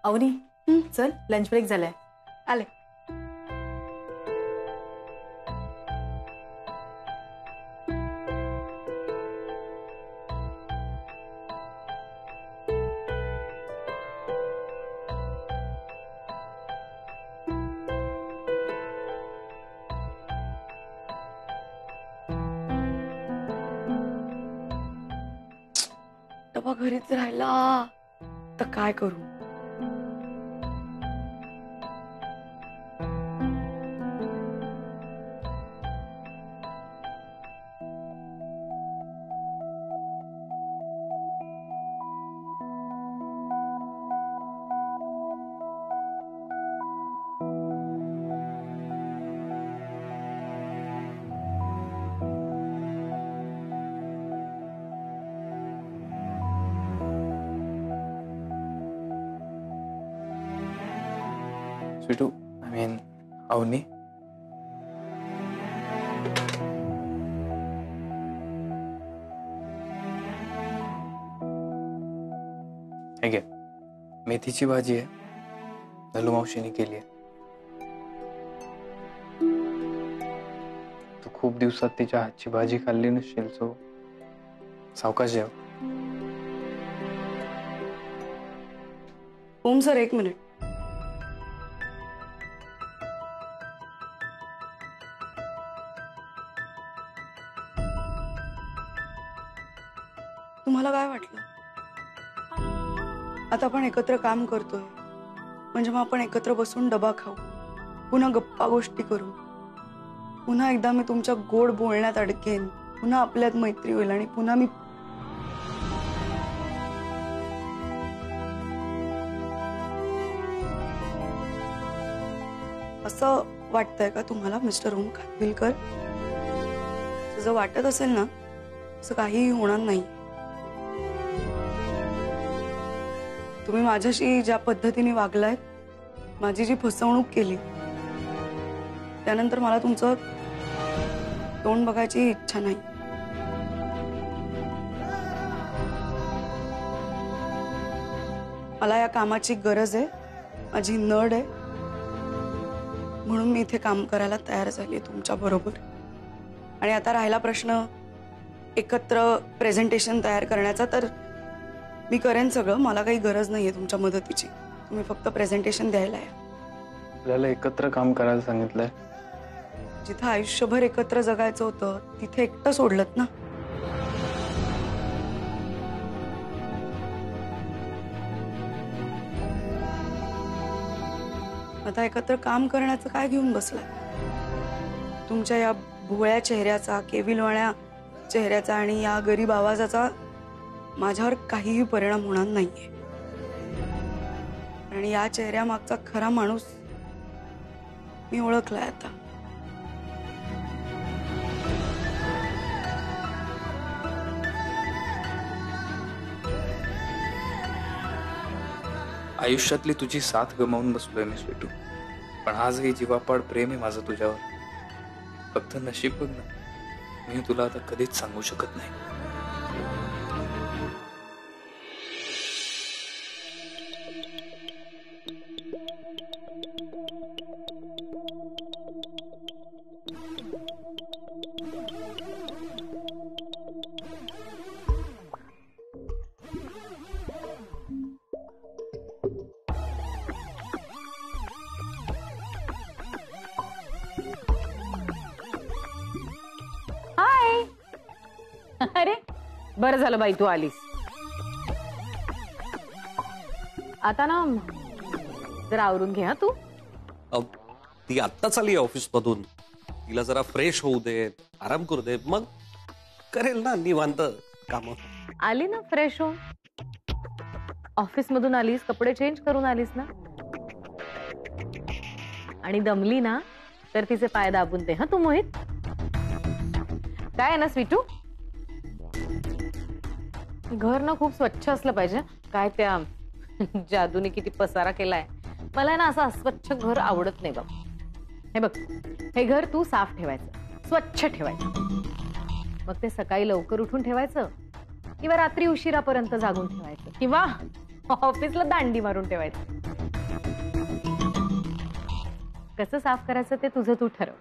अवनी चल lunch break झालाय. आले. डबा घरीच राहिला तर काय करू. Sweetu, I mean, Avni. हे घे, मेथीची भाजी आहे, नलू मावशीने केली आहे. तू खूप दिवसात तिच्या हातची भाजी खाल्ली नसशील, सो सावकाश जेव. ओम सर, एक मिनिट. तुम्हाला काय वाटलं? आता आपण एकत्र काम करतोय म्हणजे मग आपण एकत्र बसून डबा खाऊ, पुन्हा गप्पा गोष्टी करू, पुन्हा एकदा मी तुमच्या गोड बोलण्यात अडकेन, पुन्हा आपल्यात मैत्री होईल आणि पुन्हा मी असं वाटतंय का तुम्हाला मिस्टर ओम खानविलकर? जर वाटत असेल ना, असं काहीही होणार नाही. तुम्ही माझ्याशी ज्या पद्धतीने वागलायत, माझी जी फसवणूक केली, त्यानंतर मला तुमचं तोंड बघायची इच्छा नाही. मला या कामाची गरज आहे, माझी नड आहे, म्हणून मी इथे काम करायला तयार झाली तुमच्या बरोबर. आणि आता राहिला प्रश्न एकत्र प्रेझेंटेशन तयार करण्याचा, तर मी करेन सगळं. मला काही गरज नाहीये तुमच्या मदतीची. तुम्ही फक्त प्रेझेंटेशन द्यायला या. आपल्याला एकत्र काम करायला सांगितलंय. जिथं आयुष्यभर एकत्र जगायचं होतं तिथे एकटं सोडलत ना. आता एकत्र काम करण्याचं काय घेऊन बसलाय? तुमच्या या भोळ्या चेहऱ्याचा, केविलवाण्या चेहऱ्याचा आणि या गरीब आवाजाचा माझ्यावर काहीही परिणाम होणार नाहीये. आणि या चेहऱ्यामागचा खरा माणूस मी ओळखलाय आता. आयुष्यातली तुझी साथ गमावून बसलोय मी स्वीटू, पण आजही जीवापाड प्रेम आहे माझं तुझ्यावर. फक्त नशीब बघ ना, मी तुला आता कधीच सांगू शकत नाही. हाय. अरे बरं झालं बाई तू आलीस. आता ना जरा आवरून घे. हा तू ती आत्ताच आली ऑफिस मधून, तिला जरा फ्रेश होऊ दे, आराम करू दे, मग करेल ना निवांत काम. आली ना फ्रेश हो, ऑफिस मधून आलीस, कपडे चेंज करून आलीस ना, आणि दमली ना तर तिचे पाय दाबून दे. हा तू मोहित. काय आहे ना स्वीटू, घर ना खूप स्वच्छ असलं पाहिजे. काय त्या जादूने किती पसारा केलाय. मला ना असं अस्वच्छ घर आवडत नाही बघ. हे बघ, हे घर तू साफ ठेवायचं, स्वच्छ ठेवायचं. मग ते सकाळी लवकर उठून ठेवायचं किंवा रात्री उशिरापर्यंत जागून ठेवायचं किंवा ऑफिसला दांडी मारून ठेवायचं. कसं साफ करायचं ते तुझं तू ठरव,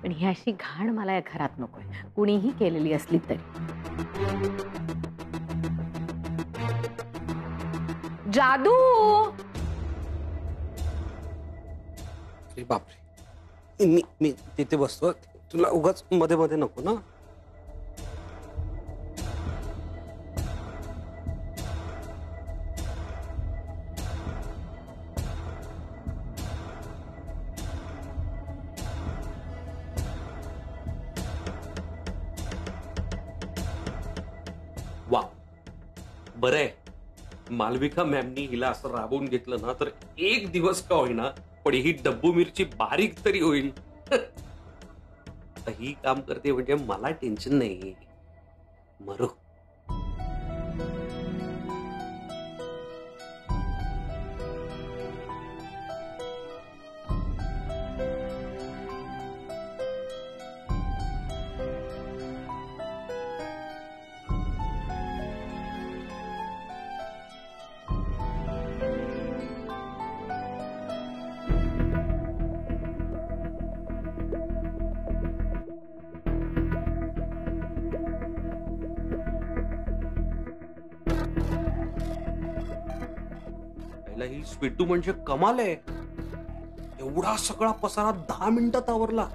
पण ही अशी घाण मला या घरात नकोय, कुणीही केलेली असली तरी. जादू, अरे बापरे, मी तिथे बसतो, तुला उगाच मध्ये मध्ये नको ना. वा, बरं आहे मालविका मॅमनी हिला असं राबवून घेतलं ना, तर एक दिवस का होईना पण ही डब्बू मिरची बारीक तरी होईल. ही काम करते म्हणजे मला टेन्शन नाही. मरो. ही स्वीटू म्हणजे कमाल आहे, एवढा सगळा पसारा 10 मिनिटात आवरला.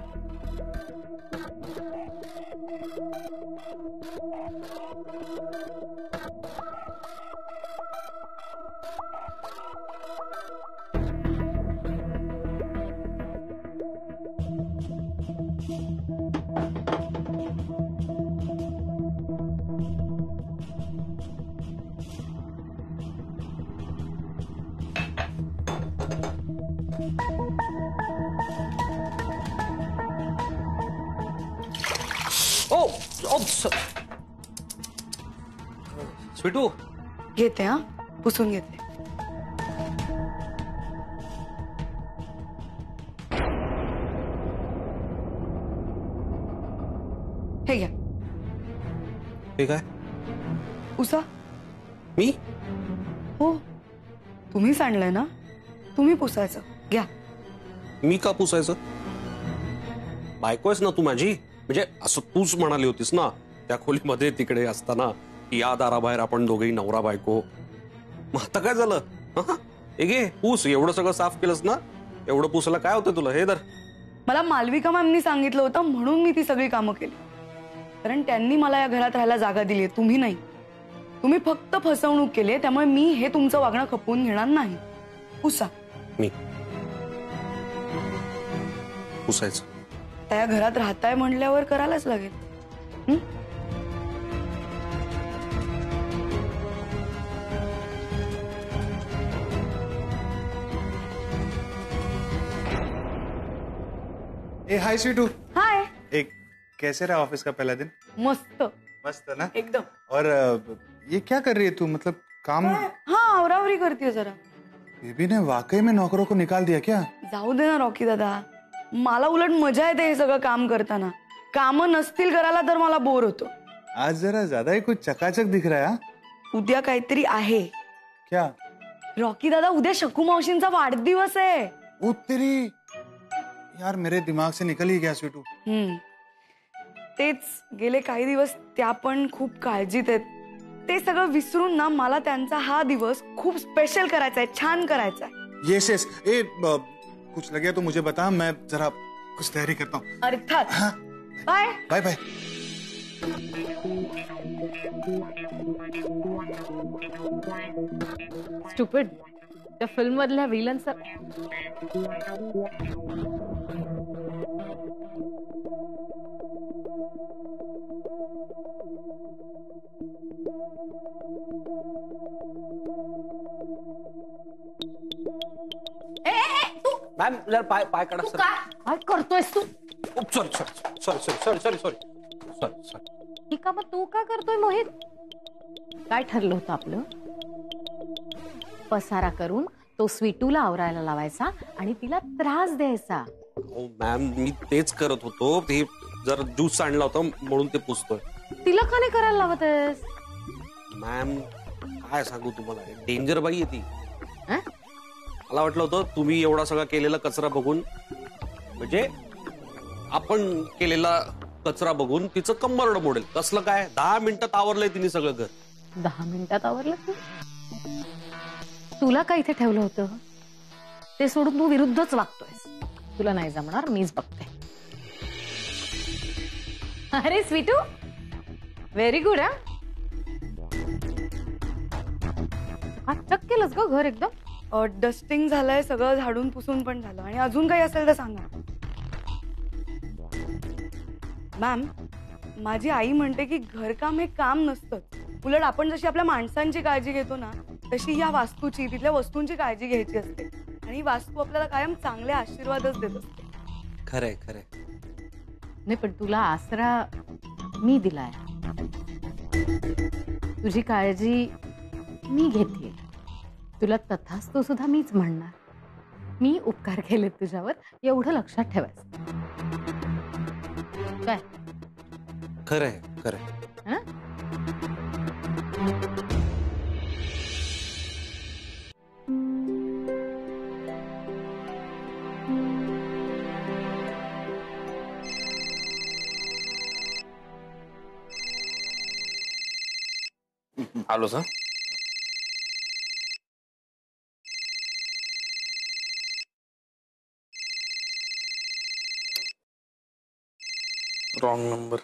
स्वीटू, घेते हा, पुसून घेते. हे घ्या. हे काय? पुसा. मी? हो, तुम्हीच आणलंय ना, तुम्ही पुसायचं. घ्या. मी का पुसायचं? बायकोयस ना तू माझी, म्हणजे असं तूच म्हणाली होतीस ना त्या खोलीमध्ये तिकडे असताना, या दाराबाहेर आपण दोघेही नवरा बायको. मग आता काय झालं? हे घे पूस, एवढं सगळं साफ केलंस ना, एवढं पुसायला काय होतं तुला? हे तर मला मालविका मॅमनी सांगितलं होतं म्हणून मी ती सगळी कामं केली, कारण त्यांनी मला या घरात राहायला जागा दिली, तुम्ही नाही. तुम्ही फक्त फसवणूक केली, त्यामुळे मी हे तुमचं वागणं खपवून घेणार नाही. पुसा. मी पुसायचं? त्या घरात राहताय म्हणल्यावर करायलाच लागेल. ए हाय स्वीटू. हाय. एक कैसे रहा ऑफिस का पहला दिन? मस्त. मस्त ना एकदम. और ये क्या कर रही है तू, मतलब काम? हाँ, आवरावरी करती है जरा. बेबी ने वाकई में नौकरों को निकाल दिया क्या? जाऊ दे ना रॉकी दादा, मला उलट मजा येते हे सगळं काम करताना. काम नसतील करायला तर मला बोर होतो. आज जरा ज्यादा ही कुछ चकाचक दिख रहा है. हाँ? उद्या काहीतरी आहे. क्या? रॉकी दादा, उद्या शकू मावशींचा वाढदिवस आहे. ओ तेरी, यार मेरे दिमाग से निकल ही गया स्वीटू. तेच, गेले काही दिवस त्या पण खूप काळजीत आहेत. ते सगळं विसरून ना मला त्यांचा हा दिवस खूप स्पेशल करायचा आहे, छान करायचा आहे. Yes yes. ए कुछ लगे तो मुझे बता, मैं जरा कुछ तैयारी करता हूँ. अर्थात. Bye bye bye. स्टुपिड, त्या फिल्म मधल्या विलनचा मॅम जरा पाय काढा सर. काय करतोयस तू? सॉरी. ही कामं तू का करतोय मोहित? काय ठरलं होतं आपलं? पसारा करून तो स्वीटूला आवरायला लावायचा आणि तिला त्रास द्यायचा. हो मॅम, मी तेच करत होतो. ते जर ज्यूस आणला होता म्हणून ते पुसतोय. तिला का नाही करायला लावत आहेस? मॅम काय सांगू तुम्हाला, डेंजर बाई आहे ती. मला वाटलं होतं तुम्ही एवढा सगळा केलेला कचरा बघून, म्हणजे आपण केलेला कचरा बघून तिचं कंबरड मोडेल. कसलं काय, 10 मिनिटात आवरलंय तिने सगळं घर. 10 मिनिटात आवरलं तू? तुला काय इथे ठेवलं होतं ते सोडून तू विरुद्धच वागतोयस. तुला नाही जमणार, मीच बघते. अरे स्वीटू, व्हेरी गुड. हा चक केलंस ग घर एकदम. डस्टिंग झालंय, सगळं झाडून पुसून पण झालं. आणि अजून काही असेल तर सांगा. मॅम, माझी आई म्हणते की घरकाम हे काम नसतं. उलट आपण जशी आपल्या माणसांची काळजी घेतो ना, तशी या वास्तूची, तिथल्या वस्तूंची काळजी घ्यायची असते. आणि ही वास्तू आपल्याला कायम चांगले आशीर्वादच देत असते. खरंय खरंय. नाही पण तुला आसरा मी दिलाय. तुझी काळजी मी घेते. तुला तथास्तु सुद्धा मीच म्हणणार. मी उपकार केलेत तुझ्यावर, एवढं लक्षात ठेवायचं. काय खरंय खरंय. हं? आलो सर. Wrong number.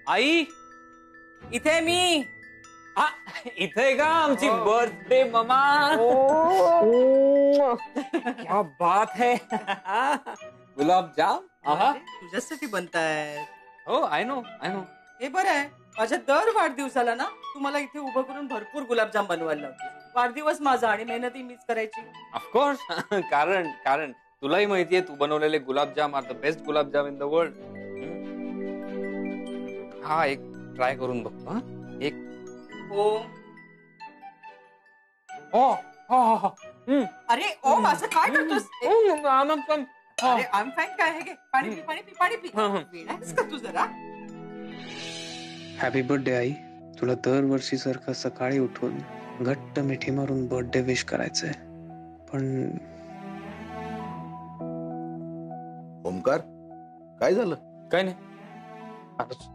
आई, इथे मी. हा, इथे का आमची बर्थडे ममा. क्या बात है. गुलाबजाम. तुझ्यासाठी बनतायत. हो, आय नो. हे बरं आहे, माझ्या दर वाढदिवसाला ना तुम्हाला इथे उभं करून भरपूर गुलाबजाम बनवायला लावते. वाढदिवस माझा आणि मेहनती मीच करायची. ऑफकोर्स. कारण तुलाही माहितीये तू बनवलेले gulabjam are the best gulabjam in the world. हा एक ट्राय करून बघतो. हा एक. ओम. हो. अरे ओम, असं काय करतोस? अरे हा. I am fine. काय हे घे, पाणी पी, पाणी पी. हं. वेडायस का तू जरा? हॅपी बर्थडे आई. तुला दरवर्षी सारखं सकाळी उठून घट्ट मिठी मारून बर्थडे विश करायचंय, पण ओमकार, काय झालं? काय नाही. आलोच.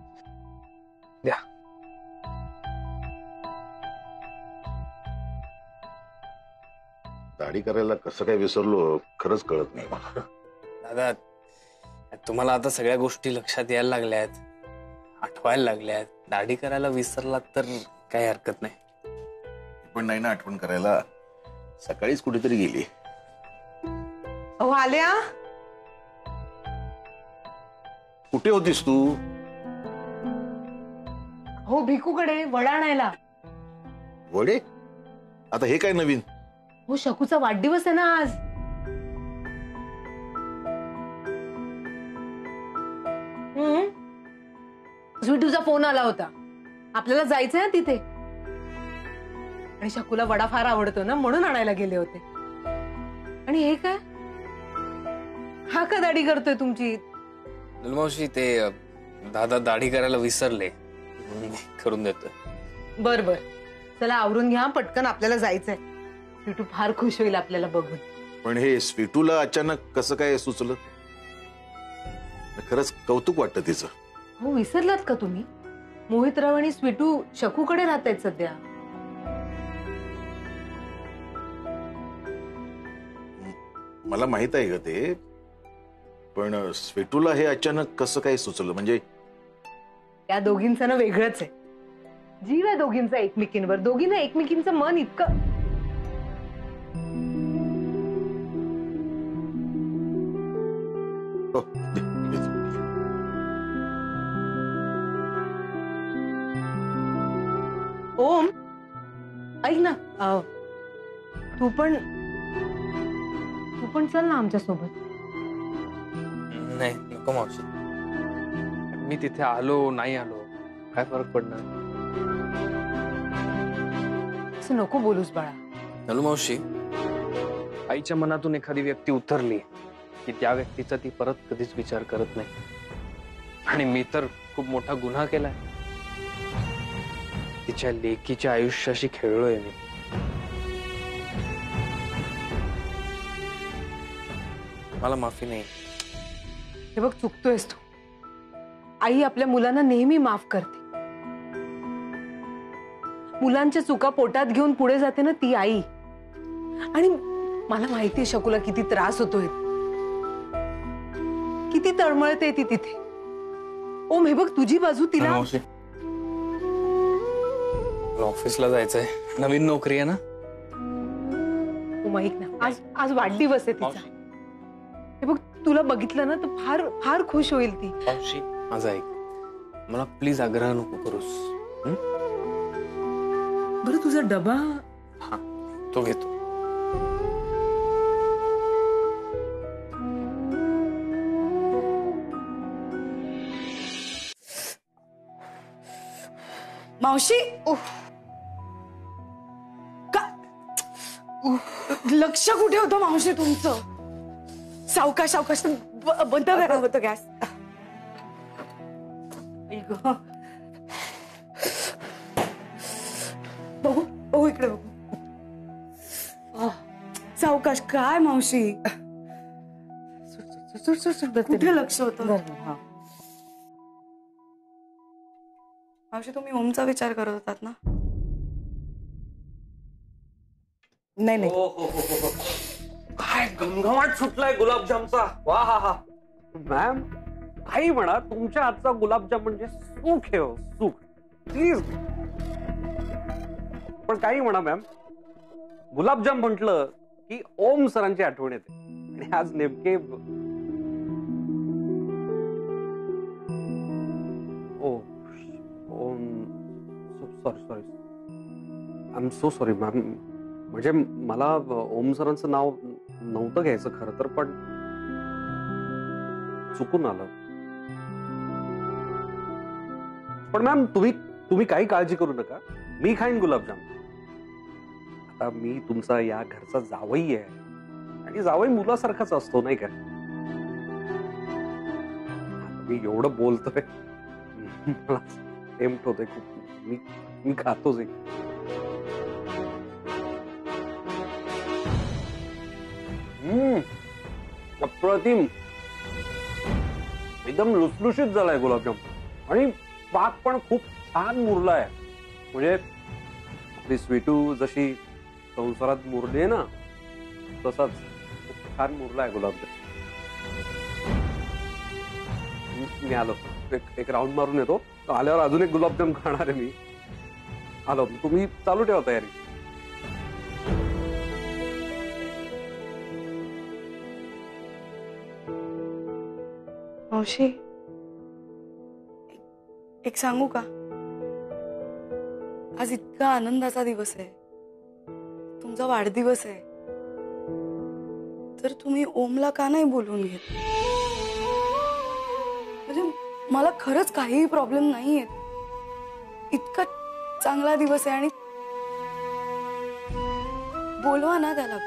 द्या. दाढी करायला कसं काय विसरलो खरंच कळत नाही मला. दादा, तुम्हाला आता सगळ्या गोष्टी लक्षात यायला लागल्यात, आठवायला लागल्यात. दाढी करायला विसरलात तर काही हरकत नाही. पण नाही ना आठवण करायला. सकाळीच कुठेतरी गेली. अहो आल्या. कुठे होतीस तू? हो, भिकूकडे वडा आणायला. वडे? आता हे काय नवीन? हो, शकूचा वाढदिवस आहे ना आज. स्वीटूचा फोन आला होता, आपल्याला जायचंय ना तिथे. आणि शकूला वडा फार आवडतो ना, म्हणून आणायला गेले होते. आणि हे काय, हा का दाढी करतोय तुमची? मावशी, ते दादा दाढी करायला विसरले, करून देतोय. बर बर, चला आवरून घ्या पटकन, आपल्याला जायचंय. स्वीटू फार खुश होईल आपल्याला बघून. पण हे स्वीटूला अचानक कसं काय सुचलं? खरंच कौतुक वाटतं तिचं. हो, विसरलात का तुम्ही? मोहितराव आणि स्वीटू शकूकडे राहत आहेत सध्या. मला माहित आहे ग ते, पण स्वीटूला हे अचानक कसं काय सुचलं? म्हणजे त्या दोघींचं ना वेगळंच आहे. जीव आहे दोघींचा एकमेकींवर. दोघींना एकमेकींचं मन इतकं. हो, दे, दे. ओम, ऐक ना, तू पण चल ना आमच्या सोबत. नाही नको मावशी. मी तिथे आलो नाही आलो काय फरक पडणार? असं नको बोलूस बाळा. नलू मावशी, आईच्या मनातून एखादी व्यक्ती उतरली की त्या व्यक्तीचा ती परत कधीच विचार करत नाही. आणि मी तर खूप मोठा गुन्हा केलाय. तिच्या लेकीच्या आयुष्याशी खेळलोय मी. मला माफी नाही. हे बघ, चुकतोयस तू. आई आपल्या मुलांना नेहमी माफ करते. मुलांच्या चुका पोटात घेऊन पुढे जाते ना ती आई. आणि मला माहितीये शकुला किती त्रास होतोय, किती तळमळते ती तिथे. ओम, हे बघ तुझी बाजू तिला. मावशी, ऑफिसला जायचंय. नवीन नोकरी आहे ना. ओम ऐक ना, आज वाढदिवस आहे तिचा. हे बघ, तुला बघितलं ना तर फार फार खुश होईल ती. मावशी, माझा ऐक. मला प्लीज आग्रह नको करूस. बरं, तुझा डबा. हा, तो घेतो. मावशी, लक्ष कुठे होतं मावशी तुमचं? सावकाश सावकाश बंद करा होतं गॅस. बघू बघू इकडे बघू. सावकाश. काय मावशी, कुठे लक्ष होतं? मावशी, तुम्ही ओमचा विचार करत होतात ना? नाही नाही, काय घमघमाट सुटलाय गुलाबजामचा. वा हा हा. मॅम, काही म्हणा, तुमच्या हातचा गुलाबजाम म्हणजे सुख आहे हो, सुख. प्लीज. पण काही म्हणा मॅम, गुलाबजाम म्हटलं की ओम सरांची आठवण येते. आणि आज नेमके sorry I am so sorry ma'am. म्हणजे मला ओम सरांचं नाव नव्हतं घ्यायचं खरं तर, पण चुकून आलं. पण मॅम, तुम्ही काही काळजी करू नका. मी खाईन गुलाबजाम. आता मी तुमचा या घरचा जावई आहे आणि जावई मुलासारखाच असतो, नाही का? मी एवढं बोलतोय, मला टेम्प्ट होतंय खूप. मी खातोच एक. अप्रतिम, एकदम लुसलुशीत झालाय गुलाबजाम. आणि पाक पण खूप छान मुरलाय. म्हणजे आपली स्वीटू जशी संसारात मुरली आहे ना, तसाच खूप छान मुरलाय गुलाबजाम. मी आलो, एक राऊंड मारून येतो. आल्यावर अजून एक गुलाबजाम खाणार आहे मी. आलो, तुम्ही चालू ठेवा तयारी. मावशी, एक सांगू का? आज इतका आनंदाचा दिवस आहे, तुमचा वाढदिवस आहे, तर तुम्ही ओमला का नाही बोलवून घेत? म्हणजे मला खरंच काहीही प्रॉब्लेम नाहीये. इतका चांगला दिवस आहे आणि बोलवा ना त्याला.